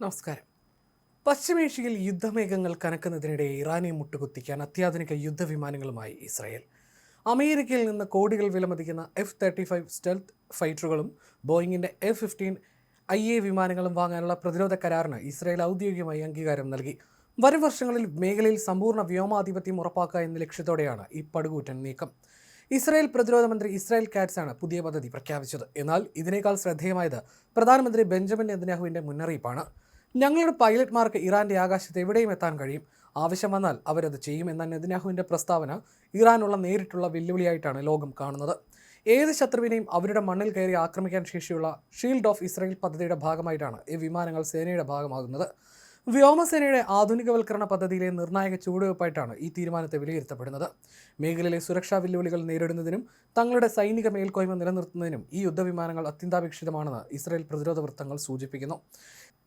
നമസ്കാരം. പശ്ചിമേഷ്യയിൽ യുദ്ധമേഘങ്ങൾ കനക്കുന്നതിനിടെ ഇറാനെ മുട്ടുകുത്തിക്കാൻ അത്യാധുനിക യുദ്ധവിമാനങ്ങളുമായി ഇസ്രായേൽ. അമേരിക്കയിൽ നിന്ന് കോടികൾ വിലമതിക്കുന്ന F-35 സ്റ്റെൽത്ത് ഫൈറ്ററുകളും ബോയിങ്ങിൻ്റെ F-15IA വിമാനങ്ങളും വാങ്ങാനുള്ള പ്രതിരോധ കരാറിന് ഇസ്രായേൽ ഔദ്യോഗികമായി അംഗീകാരം നൽകി. വരും വർഷങ്ങളിൽ മേഖലയിൽ സമ്പൂർണ്ണ വ്യോമാധിപത്യം ഉറപ്പാക്കുക എന്ന ലക്ഷ്യത്തോടെയാണ് ഈ പടുകൂറ്റൻ നീക്കം. ഇസ്രായേൽ പ്രതിരോധ മന്ത്രി ഇസ്രായേൽ കാറ്റ്സാണ് പുതിയ പദ്ധതി പ്രഖ്യാപിച്ചത്. എന്നാൽ ഇതിനേക്കാൾ ശ്രദ്ധേയമായത് പ്രധാനമന്ത്രി ബെഞ്ചമിൻ നെതന്യാഹുവിൻ്റെ മുന്നറിയിപ്പാണ്. ഞങ്ങളുടെ പൈലറ്റ്മാർക്ക് ഇറാന്റെ ആകാശത്ത് എവിടെയും എത്താൻ കഴിയും, ആവശ്യം വന്നാൽ അവരത് ചെയ്യുമെന്ന നെതന്യാഹുവിൻ്റെ പ്രസ്താവന ഇറാനുള്ള നേരിട്ടുള്ള വെല്ലുവിളിയായിട്ടാണ് ലോകം കാണുന്നത്. ഏത് ശത്രുവിനെയും അവരുടെ മണ്ണിൽ കയറി ആക്രമിക്കാൻ ശേഷിയുള്ള ഷീൽഡ് ഓഫ് ഇസ്രായേൽ പദ്ധതിയുടെ ഭാഗമായിട്ടാണ് ഈ വിമാനങ്ങൾ സേനയുടെ ഭാഗമാകുന്നത്. വ്യോമസേനയുടെ ആധുനികവൽക്കരണ പദ്ധതിയിലെ നിർണായക ചുവടുവയ്പ്പായിട്ടാണ് ഈ തീരുമാനത്തെ വിലയിരുത്തപ്പെടുന്നത്. മേഖലയിലെ സുരക്ഷാ വെല്ലുവിളികൾ നേരിടുന്നതിനും തങ്ങളുടെ സൈനിക മേൽക്കോയ്മ നിലനിർത്തുന്നതിനും ഈ യുദ്ധവിമാനങ്ങൾ അത്യന്താപേക്ഷിതമാണെന്ന് ഇസ്രായേൽ പ്രതിരോധ വൃത്തങ്ങൾ സൂചിപ്പിക്കുന്നു.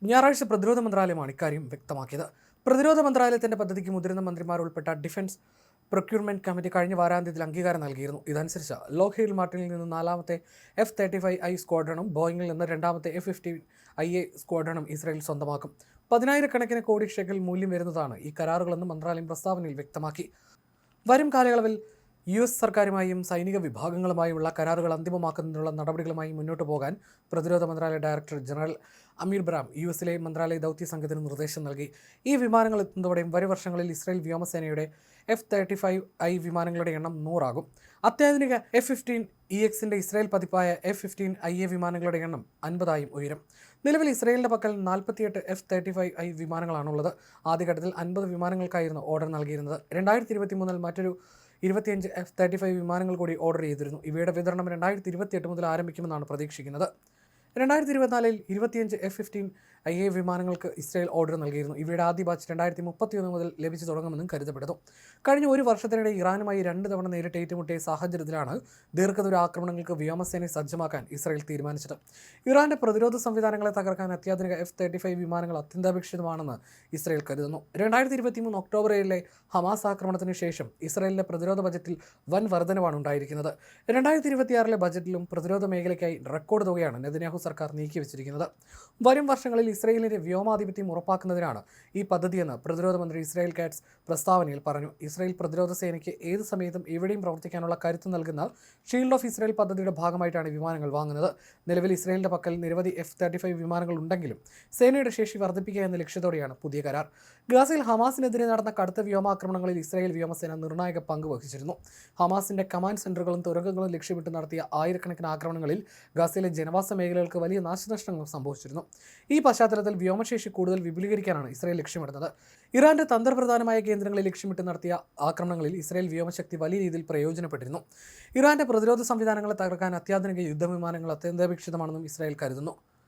ഞായറാഴ്ച പ്രതിരോധ മന്ത്രാലയമാണ് ഇക്കാര്യം വ്യക്തമാക്കിയത്. പ്രതിരോധ മന്ത്രാലയത്തിൻ്റെ പദ്ധതിക്ക് മുതിർന്ന മന്ത്രിമാർ ഉൾപ്പെട്ട ഡിഫൻസ് പ്രൊക്യൂർമെൻറ്റ് കമ്മിറ്റി കഴിഞ്ഞ വാരാന്ത്യത്തിൽ അംഗീകാരം നൽകിയിരുന്നു. ഇതനുസരിച്ച് ലോക്ഹീഡ് മാർട്ടിനിൽ നിന്ന് 4ാമത്തെ F-35I സ്ക്വാഡ്രണും ബോയിങ്ങിൽ നിന്ന് 2ാമത്തെ F-15IA സ്ക്വാഡ്രണും ഇസ്രായേൽ സ്വന്തമാക്കും. 10,000 കോടി ഷെക്കൽ മൂല്യം വരുന്നതാണ് ഈ കരാറുകളെന്ന് മന്ത്രാലയം പ്രസ്താവനയിൽ വ്യക്തമാക്കി. വരും കാലയളവിൽ US സർക്കാരുമായും സൈനിക വിഭാഗങ്ങളുമായുമുള്ള കരാറുകൾ അന്തിമമാക്കുന്നതിനുള്ള നടപടികളുമായി മുന്നോട്ട് പോകാൻ പ്രതിരോധ മന്ത്രാലയ ഡയറക്ടർ ജനറൽ അമീർ ബ്രാം US മന്ത്രാലയ ദൗത്യ സംഘത്തിന് നിർദ്ദേശം നൽകി. ഈ വിമാനങ്ങൾ എത്തുന്നതോടെയും വരും വർഷങ്ങളിൽ ഇസ്രായേൽ വ്യോമസേനയുടെ F-35I വിമാനങ്ങളുടെ എണ്ണം 100 ആകും. അത്യാധുനിക F-15EXൻ്റെ ഇസ്രായേൽ പതിപ്പായ F-15IA വിമാനങ്ങളുടെ എണ്ണം 50ആയും ഉയരും. നിലവിൽ ഇസ്രായേലിൻ്റെ പക്കൽ 48 F-35I വിമാനങ്ങളാണുള്ളത്. ആദ്യഘട്ടത്തിൽ 50 വിമാനങ്ങൾക്കായിരുന്നു ഓർഡർ നൽകിയിരുന്നത്. 2023 മറ്റൊരു 25 F-35 വിമാനങ്ങൾ കൂടി ഓർഡർ ചെയ്തിരുന്നു. ഇവയുടെ വിതരണം 2028 മുതൽ ആരംഭിക്കുമെന്നാണ് പ്രതീക്ഷിക്കുന്നത്. 2024 25 F-15IA വിമാനങ്ങൾക്ക് ഇസ്രായേൽ ഓർഡർ നൽകിയിരുന്നു. ഇവയുടെ ആദ്യ ബാച്ച് 2031 മുതൽ ലഭിച്ചു തുടങ്ങുമെന്നും കരുതപ്പെടുന്നു. കഴിഞ്ഞ ഒരു വർഷത്തിനിടെ ഇറാനുമായി 2 തവണ നേരിട്ട് ഏറ്റുമുട്ടിയ സാഹചര്യത്തിലാണ് ദീർഘദൂര ആക്രമണങ്ങൾക്ക് വ്യോമസേനയെ സജ്ജമാക്കാൻ ഇസ്രായേൽ തീരുമാനിച്ചത്. ഇറാന്റെ പ്രതിരോധ സംവിധാനങ്ങളെ തകർക്കാൻ അത്യാധുനിക F-35 വിമാനങ്ങൾ അത്യന്താപേക്ഷിതമാണെന്ന് ഇസ്രായേൽ കരുതുന്നു. 2023 ഒക്ടോബർ 7 ഹമാസ് ആക്രമണത്തിന് ശേഷം ഇസ്രായേലിന്റെ പ്രതിരോധ ബജറ്റിൽ വൻ വർധനവാണ് ഉണ്ടായിരിക്കുന്നത്. 2026 ബജറ്റിലും പ്രതിരോധ മേഖലയ്ക്കായി റെക്കോർഡ് തുകയാണ് നെതന്യാഹു സർക്കാർ നീക്കിവെച്ചിരിക്കുന്നത്. വരും വർഷങ്ങളിൽ ഇസ്രായേലിന്റെ വ്യോമാധിപത്യം ഉറപ്പാക്കുന്നതിനാണ് ഈ പദ്ധതിയെന്ന് പ്രതിരോധ മന്ത്രി ഇസ്രായേൽ കാറ്റ്സ് പ്രസ്താവനയിൽ പറഞ്ഞു. ഇസ്രായേൽ പ്രതിരോധ സേനയ്ക്ക് ഏത് സമയത്തും എവിടെയും പ്രവർത്തിക്കാനുള്ള കരുത്ത് നൽകുന്ന ഷീൽഡ് ഓഫ് ഇസ്രായേൽ പദ്ധതിയുടെ ഭാഗമായിട്ടാണ് വിമാനങ്ങൾ വാങ്ങുന്നത്. നിലവിൽ ഇസ്രായേലിന്റെ പക്കൽ നിരവധി F-35 വിമാനങ്ങൾ ഉണ്ടെങ്കിലും സേനയുടെ ശേഷി വർദ്ധിപ്പിക്കുക എന്ന ലക്ഷ്യത്തോടെയാണ് പുതിയ കരാർ. ഗാസയിൽ ഹമാസിനെതിരെ നടന്ന കടുത്ത വ്യോമാക്രമണങ്ങളിൽ ഇസ്രായേൽ വ്യോമസേന നിർണായക പങ്ക് വഹിച്ചിരുന്നു. ഹമാസിന്റെ കമാൻഡ് സെന്ററുകളും തുരങ്കങ്ങളും ലക്ഷ്യമിട്ട് നടത്തിയ ആയിരക്കണക്കിന് ആക്രമണങ്ങളിൽ ഗാസയിലെ ജനവാസ മേഖലകൾക്ക് വലിയ നാശനഷ്ടങ്ങൾ സംഭവിച്ചിരുന്നു. ഈ പശ്ചാത്തലത്തിൽ വ്യോമശേഷി കൂടുതൽ വിപുലീകരിക്കാനാണ് ഇസ്രായേൽ ലക്ഷ്യമിടുന്നത്. ഇറാന്റെ തന്ത്രപ്രധാനമായ കേന്ദ്രങ്ങളെ ലക്ഷ്യമിട്ട് നടത്തിയ ആക്രമണങ്ങളിൽ ഇസ്രായേൽ വ്യോമശക്തി വലിയ രീതിയിൽ പ്രയോജനപ്പെട്ടിരുന്നു. ഇറാന്റെ പ്രതിരോധ സംവിധാനങ്ങളെ തകർക്കാൻ അത്യാധുനിക യുദ്ധവിമാനങ്ങൾ അത്യന്താപേക്ഷിതമാണെന്നും ഇസ്രായേൽ കരുതുന്നു.